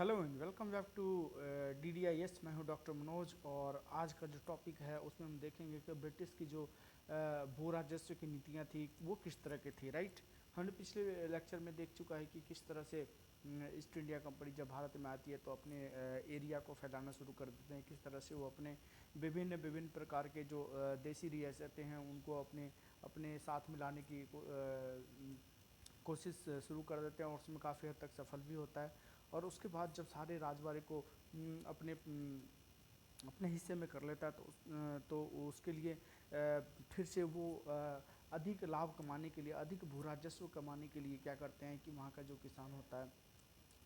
Hello and welcome back to DDIS। मैं हूं doctor Manoj और आज का जो टॉपिक है उसमें हम देखेंगे कि ब्रिटिश की जो भू राजस्व की नीतियां थी वो किस तरह की थी। राइट, हमने पिछले लेक्चर में देख चुका है कि किस तरह से ईस्ट इंडिया कंपनी जब भारत में आती है तो अपने एरिया को फैलाना शुरू कर देते हैं। किस तरह से वो अपने विभिन्न विभिन्न प्रकार के जो देसी रियासतें हैं उनको अपने अपने साथ मिलाने की कोशिश शुरू कर देते हैं और उसमें काफ़ी हद तक सफल भी होता है। और उसके बाद जब सारे राजवाड़े को अपने अपने हिस्से में कर लेता है तो उसके लिए फिर से वो अधिक लाभ कमाने के लिए, अधिक भू राजस्व कमाने के लिए क्या करते हैं कि वहाँ का जो किसान होता है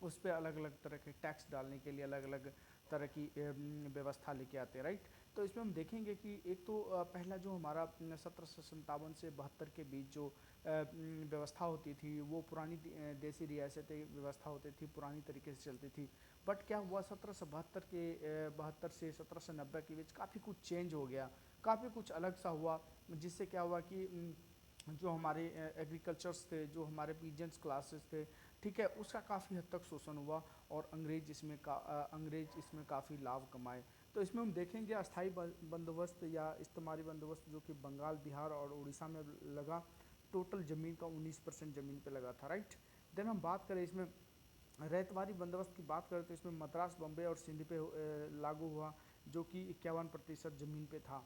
उस पर अलग अलग तरह के टैक्स डालने के लिए अलग अलग तरह की व्यवस्था लेके आते हैं। राइट, तो इसमें हम देखेंगे कि एक तो पहला जो हमारा 1757 से 72 के बीच जो व्यवस्था होती थी वो पुरानी देसी रियासतें व्यवस्था होती थी, पुरानी तरीके से चलती थी। बट क्या हुआ 1772 के 72 से 1790 के बीच काफ़ी कुछ चेंज हो गया, काफ़ी कुछ अलग सा हुआ। जिससे क्या हुआ कि जो हमारे एग्रीकल्चर्स थे, जो हमारे पीजेंट्स क्लासेस थे, ठीक है, उसका काफ़ी हद तक शोषण हुआ और अंग्रेज इसमें काफ़ी लाभ कमाए। तो इसमें हम देखेंगे अस्थाई बंदोबस्त या इस्तेमारी बंदोबस्त जो कि बंगाल, बिहार और उड़ीसा में लगा। टोटल ज़मीन का 19% ज़मीन पे लगा था। राइट, देन हम बात करें इसमें रैतवारी बंदोबस्त की बात करें तो इसमें मद्रास, बम्बई और सिंध पे लागू हुआ जो कि 51% ज़मीन पे था।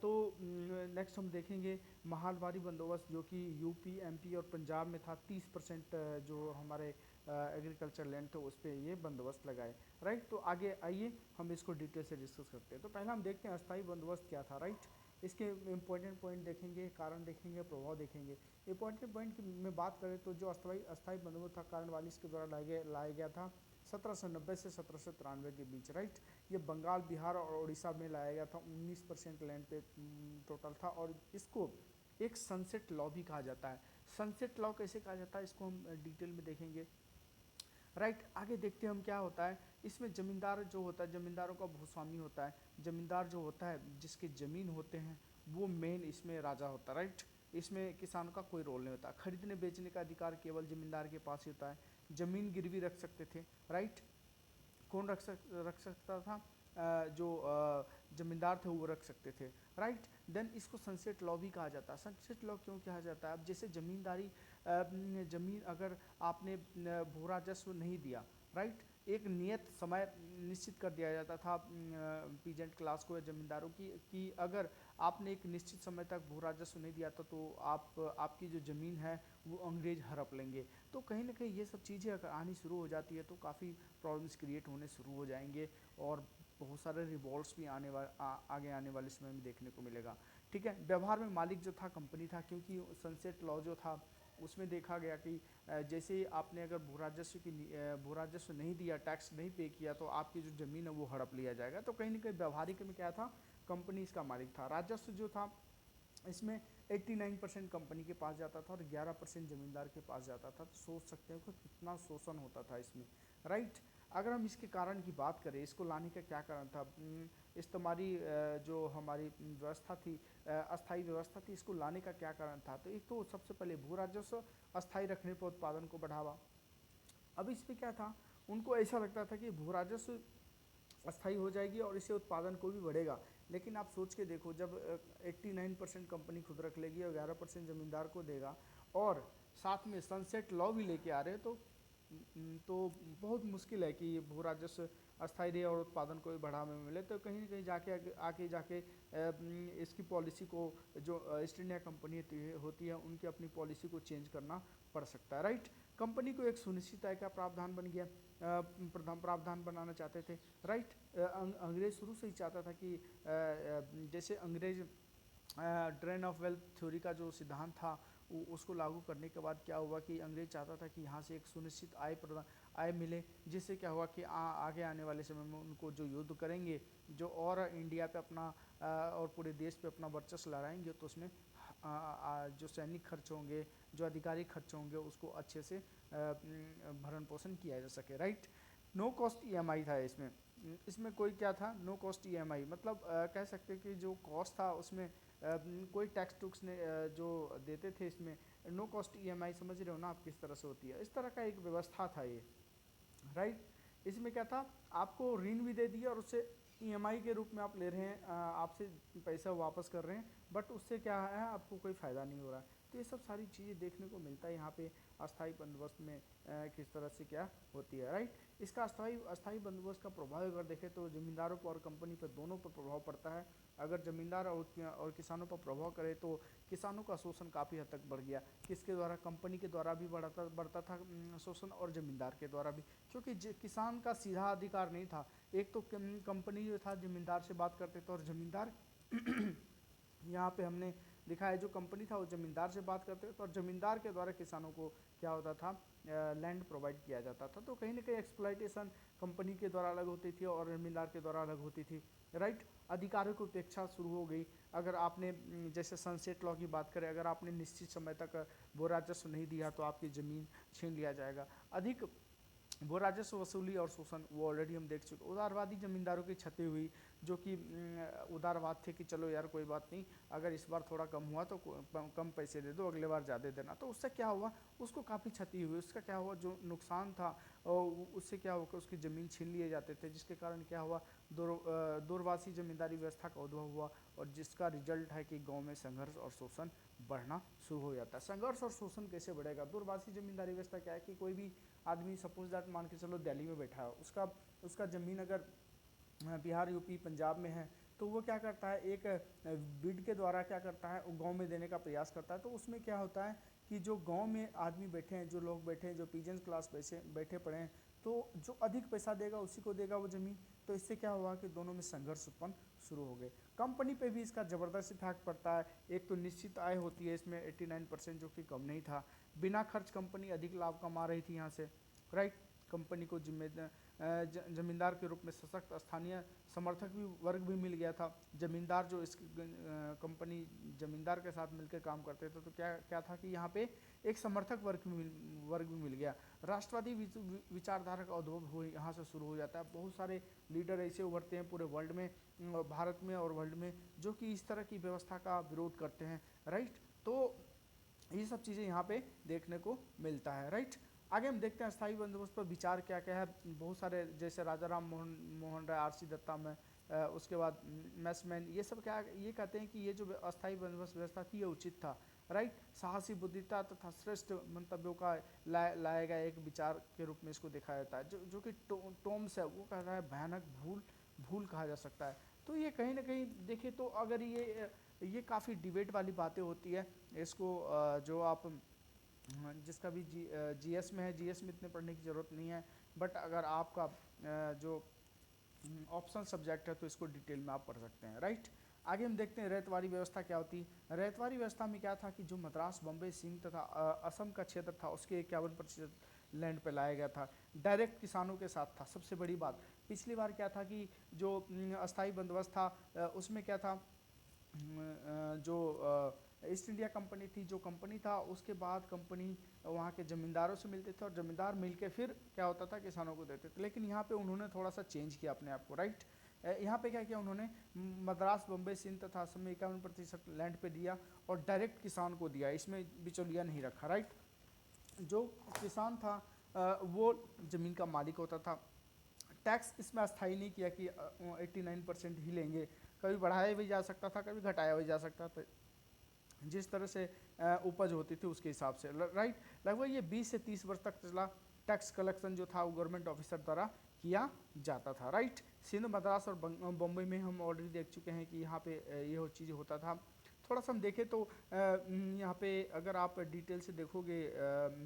तो नेक्स्ट हम देखेंगे महालवारी बंदोबस्त जो कि यूपी, एमपी और पंजाब में था। 30% जो हमारे एग्रीकल्चर लैंड थे उस पर ये बंदोबस्त लगाए। राइट, तो आगे आइए हम इसको डिटेल से डिस्कस करते हैं। तो पहला हम देखते हैं अस्थाई बंदोबस्त क्या था। राइट, इसके इंपॉर्टेंट पॉइंट देखेंगे, कारण देखेंगे, प्रभाव देखेंगे। इंपॉर्टेंट पॉइंट की मैं बात करें तो जो अस्थाई अस्थाई बंदोबस्त था कार्नवालिस के द्वारा लाया गया था 1790 से 1793 के बीच। राइट, ये बंगाल, बिहार और उड़ीसा में लाया गया था। 19% लैंड पे टोटल था और इसको एक सनसेट लॉ भी कहा जाता है। सनसेट लॉ कैसे कहा जाता है इसको हम डिटेल में देखेंगे। राइट, आगे देखते हैं हम क्या होता है इसमें। जमींदार जो होता है, जमींदारों का भूस्वामी होता है। जमींदार जो होता है जिसके ज़मीन होते हैं वो मेन इसमें राजा होता है। राइट, इसमें किसानों का कोई रोल नहीं होता। खरीदने बेचने का अधिकार केवल जमींदार के पास ही होता है। ज़मीन गिरवी रख सकते थे। राइट, कौन रख सकता था? जो जमींदार थे वो रख सकते थे। राइट, देन इसको सनसेट लॉ भी कहा जाता है। सनसेट लॉ क्यों कहा जाता है? अब जैसे जमींदारी जमीन अगर आपने भू राजस्व नहीं दिया, राइट, एक नियत समय निश्चित कर दिया जाता था पीजेंट क्लास को या जमींदारों की कि अगर आपने एक निश्चित समय तक भू राजस्व नहीं दिया था तो आपकी जो ज़मीन है वो अंग्रेज हड़प लेंगे। तो कहीं ना कहीं ये सब चीज़ें अगर आनी शुरू हो जाती है तो काफ़ी प्रॉब्लम्स क्रिएट होने शुरू हो जाएंगे और बहुत सारे रिवॉल्ट्स भी आगे आने वाले समय में देखने को मिलेगा। ठीक है, व्यवहार में मालिक जो था कंपनी था, क्योंकि सनसेट लॉ जो था उसमें देखा गया कि जैसे ही आपने अगर भू राजस्व नहीं दिया, टैक्स नहीं पे किया तो आपकी जो ज़मीन है वो हड़प लिया जाएगा। तो कहीं ना कहीं व्यवहारिक में क्या था, कंपनी इसका मालिक था। राजस्व जो था इसमें 89% कंपनी के पास जाता था और 11% जमींदार के पास जाता था। तो सोच सकते हो कि कितना शोषण होता था इसमें। राइट, अगर हम इसके कारण की बात करें, इसको लाने का क्या कारण था, इस्तेमारी जो हमारी व्यवस्था थी, अस्थाई व्यवस्था थी, इसको लाने का क्या कारण था? तो एक तो सबसे पहले भू राजस्व अस्थाई रखने पर उत्पादन को बढ़ावा। अब इसमें क्या था, उनको ऐसा लगता था कि भू राजस्व अस्थाई हो जाएगी और इससे उत्पादन को भी बढ़ेगा। लेकिन आप सोच के देखो, जब 89% कंपनी खुद रख लेगी और 11% ज़मींदार को देगा और साथ में सनसेट लॉ भी लेके आ रहे हैं तो बहुत मुश्किल है कि ये भू राजस्व अस्थायी रहे और उत्पादन को भी बढ़ावा मिले। तो कहीं ना कहीं जाके आके जाके इसकी पॉलिसी को जो ईस्ट इंडिया कंपनी होती है उनकी अपनी पॉलिसी को चेंज करना पड़ सकता है। राइट, कंपनी को एक सुनिश्चित आय का प्रावधान बन गया, प्रावधान बनाना चाहते थे। राइट, अंग्रेज शुरू से ही चाहता था कि जैसे अंग्रेज ड्रेन ऑफ वेल्थ थ्योरी का जो सिद्धांत था उसको लागू करने के बाद क्या हुआ कि अंग्रेज चाहता था कि यहाँ से एक सुनिश्चित आय मिले, जिससे क्या हुआ कि आगे आने वाले समय में उनको जो युद्ध करेंगे, जो और इंडिया पे अपना और पूरे देश पे अपना वर्चस्व लहराएंगे तो उसमें जो सैनिक खर्च होंगे, जो अधिकारी खर्च होंगे उसको अच्छे से भरण पोषण किया जा सके। राइट, नो कॉस्ट ईएमआई था इसमें। इसमें कोई क्या था, नो कॉस्ट ईएमआई मतलब कह सकते हैं कि जो कॉस्ट था उसमें कोई टैक्स टुक्स ने जो देते थे इसमें नो कॉस्ट ईएमआई, समझ रहे हो ना आप किस तरह से होती है, इस तरह का एक व्यवस्था था ये। राइट, इसमें क्या था, आपको ऋण भी दे दिया और उससे ईएमआई के रूप में आप ले रहे हैं, आपसे पैसा वापस कर रहे हैं, बट उससे क्या है, आपको कोई फ़ायदा नहीं हो रहा है। तो ये सब सारी चीज़ें देखने को मिलता है यहाँ पे अस्थाई बंदोबस्त में किस तरह से क्या होती है, राइट। इसका अस्थाई अस्थाई बंदोबस्त का प्रभाव अगर देखें तो ज़मींदारों पर और कंपनी पर दोनों पर प्रभाव पड़ता है। अगर ज़मींदार और किसानों पर प्रभाव करे तो किसानों का शोषण काफ़ी हद तक बढ़ गया। किसके द्वारा, कंपनी के द्वारा भी बढ़ता था शोषण, और ज़मींदार के द्वारा भी, क्योंकि किसान का सीधा अधिकार नहीं था। एक तो कंपनी जो था ज़मींदार से बात करते थे, और ज़मींदार यहाँ पे हमने लिखा है जो कंपनी था वो ज़मींदार से बात करते थे, और ज़मींदार के द्वारा किसानों को क्या होता था, लैंड प्रोवाइड किया जाता था। तो कहीं ना कहीं एक्सप्लॉइटेशन कंपनी के द्वारा अलग होती थी और ज़मींदार के द्वारा अलग होती थी, राइट। अधिकारों की उपेक्षा शुरू हो गई। अगर आपने जैसे सनसेट लॉ की बात करें, अगर आपने निश्चित समय तक वो राजस्व नहीं दिया तो आपकी ज़मीन छीन लिया जाएगा। अधिक वो राजस्व वसूली और शोषण, वो ऑलरेडी हम देख चुके। उदारवादी जमींदारों की क्षति हुई, जो कि उदारवाद थे कि चलो यार कोई बात नहीं, अगर इस बार थोड़ा कम हुआ तो कम पैसे दे दो, अगले बार ज़्यादा देना। तो उससे क्या हुआ, उसको काफ़ी क्षति हुई। उसका क्या हुआ, जो नुकसान था और उससे क्या हुआ, उसकी ज़मीन छीन लिए जाते थे, जिसके कारण क्या हुआ, दूरवासी जमींदारी व्यवस्था का उद्भव हुआ, और जिसका रिजल्ट है कि गाँव में संघर्ष और शोषण बढ़ना शुरू हो जाता है। संघर्ष और शोषण कैसे बढ़ेगा, दूरवासी जमींदारी व्यवस्था क्या है कि कोई भी आदमी, सपोज दैट मान के चलो दिल्ली में बैठा है, उसका उसका ज़मीन अगर बिहार, यूपी, पंजाब में है, तो वो क्या करता है, एक बिड के द्वारा क्या करता है, वो गांव में देने का प्रयास करता है। तो उसमें क्या होता है कि जो गांव में आदमी बैठे हैं, जो लोग बैठे हैं, जो पीजेंस क्लास बैठे पड़े हैं, तो जो अधिक पैसा देगा उसी को देगा वो ज़मीन। तो इससे क्या हुआ कि दोनों में संघर्ष उत्पन्न शुरू हो गए। कंपनी पे भी इसका ज़बरदस्त इफेक्ट पड़ता है। एक तो निश्चित आय होती है इसमें 89%, जो कि कम नहीं था। बिना खर्च कंपनी अधिक लाभ कमा रही थी यहाँ से, राइट। कंपनी को जमींदार के रूप में सशक्त स्थानीय समर्थक भी वर्ग भी मिल गया था। जमींदार जो इस कंपनी जमींदार के साथ मिलकर काम करते थे, तो क्या क्या था कि यहाँ पे एक समर्थक वर्ग भी मिल गया। राष्ट्रवादी विचारधारा का उद्भव हो यहाँ से शुरू हो जाता है। बहुत सारे लीडर ऐसे उभरते हैं पूरे वर्ल्ड में, भारत में और वर्ल्ड में, जो कि इस तरह की व्यवस्था का विरोध करते हैं, राइट। तो ये सब चीज़ें यहाँ पे देखने को मिलता है, राइट। आगे हम देखते हैं अस्थायी बंदोबस्त पर विचार क्या क्या है। बहुत सारे, जैसे राजा राम मोहन राय, आरसी दत्ता में, उसके बाद मैसमैन, ये सब क्या ये कहते हैं कि ये जो अस्थायी बंदोबस्त व्यवस्था थी ये उचित था, राइट। साहसी बुद्धिता तथा श्रेष्ठ मंतव्यों का लाया गया एक विचार के रूप में इसको देखा जाता है। जो कि टोम्स है वो कहता है भयानक भूल कहा जा सकता है। तो ये कहीं ना कहीं देखें तो अगर ये काफ़ी डिबेट वाली बातें होती है। इसको जो आप जिसका भी जीएस में है, जीएस में इतने पढ़ने की ज़रूरत नहीं है, बट अगर आपका जो ऑप्शनल सब्जेक्ट है तो इसको डिटेल में आप पढ़ सकते हैं, राइट। आगे हम देखते हैं रैयतवाड़ी व्यवस्था क्या होती है। रैयतवाड़ी व्यवस्था में क्या था कि जो मद्रास, बम्बई, सिंध तथा असम का क्षेत्र था, उसके 51% लैंड पे लाया गया था। डायरेक्ट किसानों के साथ था। सबसे बड़ी बात, पिछली बार क्या था कि जो अस्थाई बंदोबस्त था, उसमें क्या था, जो ईस्ट इंडिया कंपनी थी, जो कंपनी था, उसके बाद कंपनी वहाँ के ज़मींदारों से मिलते थे, और ज़मींदार मिलके फिर क्या होता था, किसानों को देते थे। लेकिन यहाँ पे उन्होंने थोड़ा सा चेंज किया अपने आप को, राइट। यहाँ पे क्या किया उन्होंने, मद्रास, बम्बई, सिंध तथा असम में 51% लैंड पे दिया, और डायरेक्ट किसान को दिया, इसमें बिचौलिया नहीं रखा, राइट। जो किसान था वो ज़मीन का मालिक होता था। टैक्स इसमें अस्थायी नहीं किया कि 89% ही लेंगे, कभी बढ़ाया भी जा सकता था, कभी घटाया भी जा सकता था, जिस तरह से उपज होती थी उसके हिसाब से, राइट। लगभग ये 20 से 30 वर्ष तक चला। टैक्स कलेक्शन जो था वो गवर्नमेंट ऑफिसर द्वारा किया जाता था, राइट। सिंध, मद्रास और बम्बई में हम ऑलरेडी देख चुके हैं कि यहाँ पे ये चीज़ होता था। थोड़ा सा हम देखें तो यहाँ पे अगर आप डिटेल से देखोगे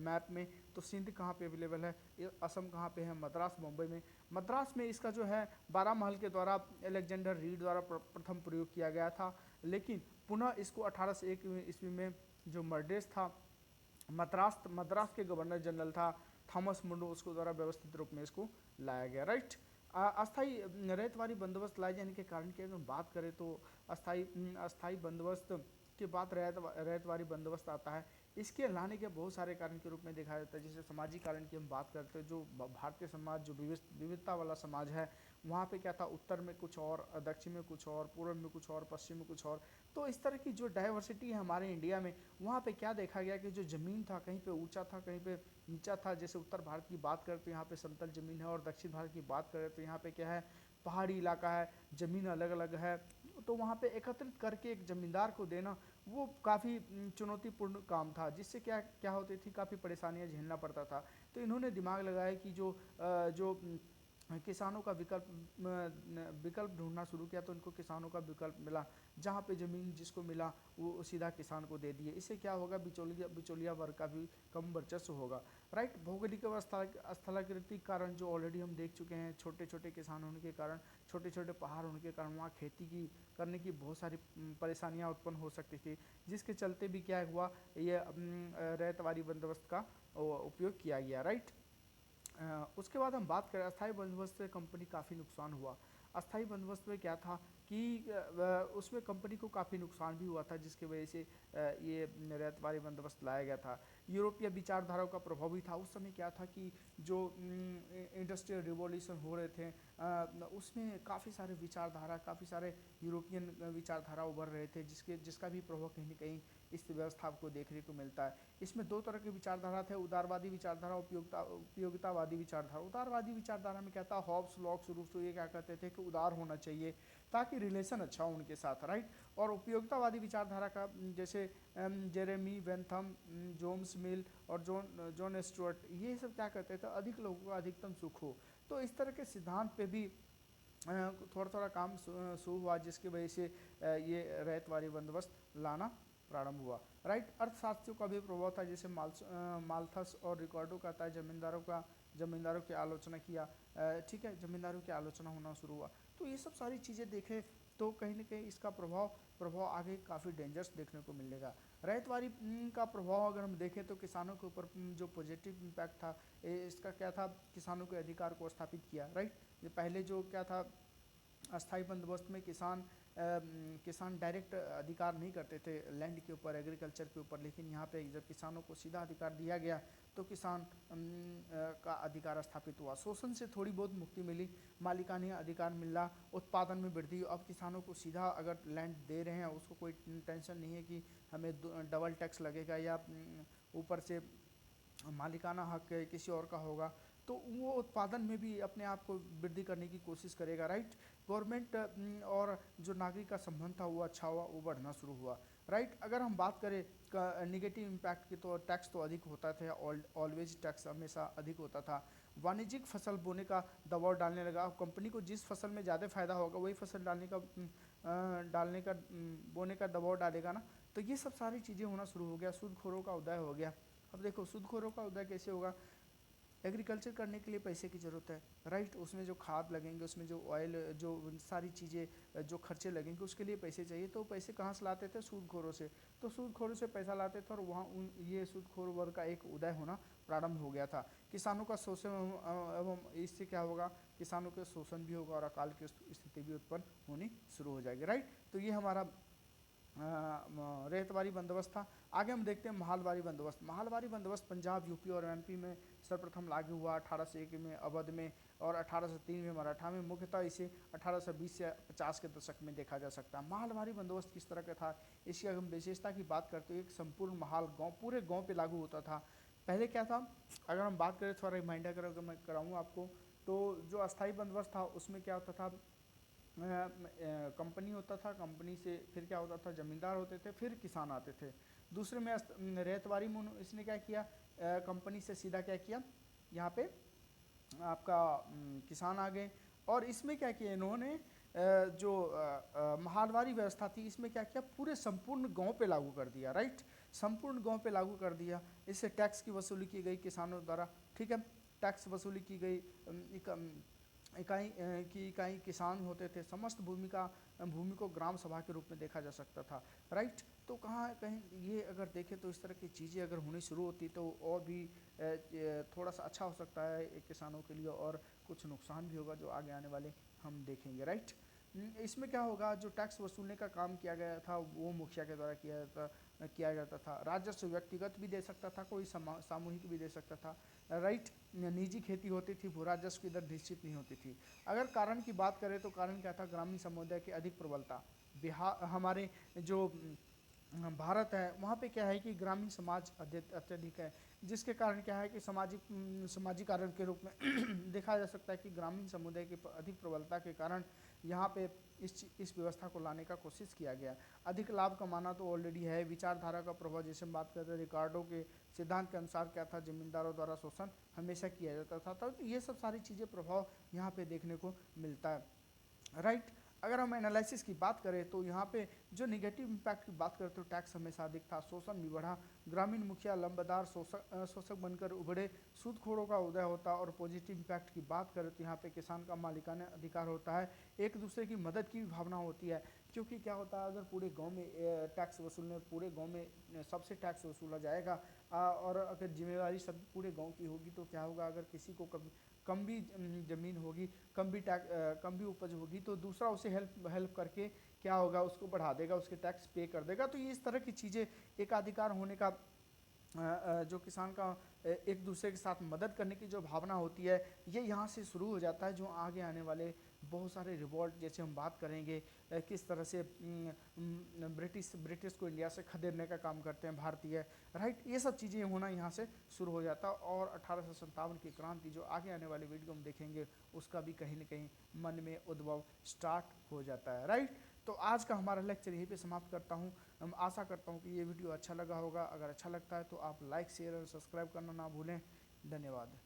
मैप में, तो सिंध कहाँ पे अवेलेबल है, असम कहाँ पे है, मद्रास, मुंबई में। मद्रास में इसका जो है 12 महल के द्वारा अलेक्जेंडर रीड द्वारा प्रथम प्रयोग किया गया था, लेकिन पुनः इसको 1801 ईस्वी में जो मर्डेस था, मद्रास के गवर्नर जनरल था थॉमस मुंडो, उसको द्वारा व्यवस्थित रूप में इसको लाया गया, राइट। अस्थाई रैयतवाड़ी बंदोबस्त लाए जाने के कारण की अगर बात करें तो अस्थाई बंदोबस्त के बाद रैयतवारी बंदोबस्त आता है। इसके लाने के बहुत सारे कारण के रूप में देखा जाता है। जैसे सामाजिक कारण की हम बात करते हैं, जो भारतीय समाज जो विविधता वाला समाज है, वहाँ पे क्या था, उत्तर में कुछ और, दक्षिण में कुछ और, पूर्व में कुछ और, पश्चिम में कुछ और। तो इस तरह की जो डाइवर्सिटी है हमारे इंडिया में, वहाँ पे क्या देखा गया कि जो ज़मीन था कहीं पे ऊंचा था, कहीं पे नीचा था। जैसे उत्तर भारत की बात करें तो यहाँ पे समतल ज़मीन है, और दक्षिण भारत की बात करें तो यहाँ पे क्या है, पहाड़ी इलाका है, ज़मीन अलग अलग है। तो वहाँ पे एकत्रित करके एक ज़मींदार को देना, वो काफ़ी चुनौतीपूर्ण काम था, जिससे क्या क्या होती थी, काफ़ी परेशानियाँ झेलना पड़ता था। तो इन्होंने दिमाग लगाया कि जो किसानों का विकल्प ढूंढना शुरू किया। तो उनको किसानों का विकल्प मिला, जहाँ पे ज़मीन जिसको मिला वो सीधा किसान को दे दिए। इससे क्या होगा, बिचौलिया वर्ग का भी कम वर्चस्व होगा, राइट। भौगोलिक स्थलाकृति कारण जो ऑलरेडी हम देख चुके हैं, छोटे छोटे किसान होने के कारण, छोटे छोटे पहाड़ होने के कारण वहाँ खेती की करने की बहुत सारी परेशानियाँ उत्पन्न हो सकती थी, जिसके चलते भी क्या हुआ, ये रैयतवारी बंदोबस्त का उपयोग किया गया, राइट। उसके बाद हम बात करें अस्थायी बंदोबस्त से कंपनी काफ़ी नुकसान हुआ। अस्थायी बंदोबस्त में क्या था कि उसमें कंपनी को काफ़ी नुकसान भी हुआ था, जिसकी वजह से ये रैयतवारी बंदोबस्त लाया गया था। यूरोपीय विचारधाराओं का प्रभाव भी था। उस समय क्या था कि जो इंडस्ट्रियल रिवॉल्यूशन हो रहे थे, उसमें काफ़ी सारे विचारधारा, काफ़ी सारे यूरोपियन विचारधारा उभर रहे थे, जिसका भी प्रभाव कहीं ना कहीं इस व्यवस्था को देखने को मिलता है। इसमें दो तरह की विचारधारा थे, उदारवादी विचारधारा, उपयोगितावादी विचारधारा। उदारवादी विचारधारा में क्या था, हॉब्स लॉक्स रूसो ये क्या कहते थे कि उदार होना चाहिए ताकि रिलेशन अच्छा हो उनके साथ, राइट। और उपयोगितावादी विचारधारा का जैसे जेरेमी बेंथम, जोम्स मिल और जॉन स्टुअर्ट, ये सब क्या कहते थे, अधिक लोगों का अधिकतम सुख हो। तो इस तरह के सिद्धांत पे भी थोड़ा थोड़ा काम शुरू हुआ, जिसकी वजह से ये रैयतवारी बंदोबस्त लाना प्रारंभ हुआ, राइट। अर्थशास्त्रियों का भी प्रभाव था, जैसे माल्थस और रिकॉर्डो का था, जमींदारों की आलोचना किया, ठीक है, जमींदारों की आलोचना होना शुरू हुआ। तो ये सब सारी चीज़ें देखें तो कहीं ना कहीं इसका प्रभाव आगे काफ़ी डेंजरस देखने को मिलेगा। रैयतवारी का प्रभाव अगर हम देखें तो किसानों के ऊपर जो पॉजिटिव इम्पैक्ट था, इसका क्या था, किसानों के अधिकार को स्थापित किया, राइट। ये पहले जो क्या था, अस्थाई बंदोबस्त में किसान डायरेक्ट अधिकार नहीं करते थे लैंड के ऊपर, एग्रीकल्चर के ऊपर, लेकिन यहाँ पे जब किसानों को सीधा अधिकार दिया गया तो किसान का अधिकार स्थापित हुआ। शोषण से थोड़ी बहुत मुक्ति मिली, मालिकाना अधिकार मिला, उत्पादन में वृद्धि। अब किसानों को सीधा अगर लैंड दे रहे हैं, उसको कोई टेंशन नहीं है कि हमें डबल टैक्स लगेगा या ऊपर से मालिकाना हक किसी और का होगा। तो वो उत्पादन में भी अपने आप को वृद्धि करने की कोशिश करेगा, राइट। गवर्नमेंट और जो नागरिक का संबंध था वो अच्छा हुआ, वो बढ़ना शुरू हुआ, राइट। अगर हम बात करें निगेटिव इम्पैक्ट की, तो टैक्स तो अधिक होता था, ऑलवेज टैक्स हमेशा अधिक होता था। वाणिज्यिक फसल बोने का दबाव डालने लगा। कंपनी को जिस फसल में ज़्यादा फायदा होगा वही फसल बोने का दबाव डालेगा ना। तो ये सब सारी चीज़ें होना शुरू हो गया, सूदखोरों का उदय हो गया। अब देखो सूदखोरों का उदय कैसे होगा, एग्रीकल्चर करने के लिए पैसे की ज़रूरत है, राइट। उसमें जो खाद लगेंगे, उसमें जो ऑयल, जो सारी चीज़ें, जो खर्चे लगेंगे, उसके लिए पैसे चाहिए। तो पैसे कहाँ से लाते थे, सूदखोरों से। तो सूदखोरों से पैसा लाते थे, और वहाँ ये सूदखोर वर्ग का एक उदय होना प्रारंभ हो गया था। किसानों का शोषण एवं इससे क्या होगा, किसानों के शोषण भी होगा और अकाल की स्थिति भी उत्पन्न होनी शुरू हो जाएगी, राइट। तो ये हमारा रेतवारी बंदोबस्त था। आगे हम देखते हैं महालवारी बंदोबस्त। महालवारी बंदोबस्त पंजाब, यूपी और एमपी में सर्वप्रथम लागू हुआ 1801 में अवध में और 1803 में मराठा में। मुख्यतः इसे 1820 से 50 के दशक में देखा जा सकता है। महालवारी बंदोबस्त किस तरह का था, इसकी अगर हम विशेषता की बात करते हैं, एक संपूर्ण महाल गाँव, पूरे गाँव पर लागू होता था। पहले क्या था, अगर हम बात करें, थोड़ा रिमाइंडर अगर मैं कराऊँ आपको, तो जो अस्थायी बंदोबस्त था उसमें क्या होता था, कंपनी होता था, कंपनी से फिर क्या होता था, ज़मींदार होते थे, फिर किसान आते थे। दूसरे में रेतवारी में इसने क्या किया, कंपनी से सीधा क्या किया, यहाँ पे आपका किसान आ गए। और इसमें क्या किया इन्होंने, जो महालवारी व्यवस्था थी, इसमें क्या किया, पूरे संपूर्ण गांव पे लागू कर दिया, राइट। संपूर्ण गांव पे लागू कर दिया। इससे टैक्स की वसूली की गई किसानों द्वारा, ठीक है, टैक्स वसूली की गई। इकाई किसान होते थे। समस्त भूमि को ग्राम सभा के रूप में देखा जा सकता था, राइट। तो कहाँ कहीं ये अगर देखें तो इस तरह की चीज़ें अगर होनी शुरू होती तो और भी थोड़ा सा अच्छा हो सकता है किसानों के लिए, और कुछ नुकसान भी होगा जो आगे आने वाले हम देखेंगे, राइट। इसमें क्या होगा, जो टैक्स वसूलने का काम किया गया था वो मुखिया के द्वारा किया जाता था। राजस्व व्यक्तिगत भी दे सकता था, कोई सामूहिक भी दे सकता था, राइट। निजी खेती होती थी, भू राजस्व की दर निश्चित नहीं होती थी। अगर कारण की बात करें तो कारण क्या था, ग्रामीण समुदाय की अधिक प्रबलता। बिहार, हमारे जो भारत है वहाँ पे क्या है कि ग्रामीण समाज अत्यधिक है, जिसके कारण क्या है कि सामाजिक कारण के रूप में देखा जा सकता है कि ग्रामीण समुदाय की अधिक प्रबलता के कारण यहाँ पे इस व्यवस्था को लाने का कोशिश किया गया। अधिक लाभ कमाना तो ऑलरेडी है। विचारधारा का प्रभाव, जैसे हम बात करते हैं रिकार्डो के सिद्धांत के अनुसार क्या था, जमींदारों द्वारा शोषण हमेशा किया जाता था। तो ये सब सारी चीज़ें प्रभाव यहाँ पे देखने को मिलता है, राइट। अगर हम एनालिसिस की बात करें तो यहाँ पे जो निगेटिव इम्पैक्ट की बात करें तो टैक्स हमेशा अधिक था, शोषण भी बढ़ा, ग्रामीण मुखिया लंबदार शोषक बनकर उभरे, सूदखोरों का उदय होता। और पॉजिटिव इम्पैक्ट की बात करें तो यहाँ पे किसान का मालिकाना अधिकार होता है, एक दूसरे की मदद की भी भावना होती है। क्योंकि क्या होता है, अगर पूरे गांव में टैक्स वसूलने, पूरे गांव में सबसे टैक्स वसूला जाएगा, और अगर जिम्मेवारी सब पूरे गांव की होगी तो क्या होगा, अगर किसी को कम भी ज़मीन होगी, कम भी उपज होगी, तो दूसरा उसे हेल्प हेल्प करके क्या होगा, उसको बढ़ा देगा, उसके टैक्स पे कर देगा। तो ये इस तरह की चीज़ें, एकाधिकार होने का जो किसान का एक दूसरे के साथ मदद करने की जो भावना होती है, ये यहाँ से शुरू हो जाता है, जो आगे आने वाले बहुत सारे रिवॉल्ट, जैसे हम बात करेंगे किस तरह से ब्रिटिश को इंडिया से खदेड़ने का काम करते हैं भारतीय, राइट। ये सब चीज़ें होना यहाँ से शुरू हो जाता है। और 1857 की क्रांति जो आगे आने वाले वीडियो में देखेंगे, उसका भी कहीं ना कहीं मन में उद्भव स्टार्ट हो जाता है, राइट। तो आज का हमारा लेक्चर यहीं पे समाप्त करता हूँ। हम आशा करता हूँ कि ये वीडियो अच्छा लगा होगा। अगर अच्छा लगता है तो आप लाइक, शेयर और सब्सक्राइब करना ना भूलें। धन्यवाद।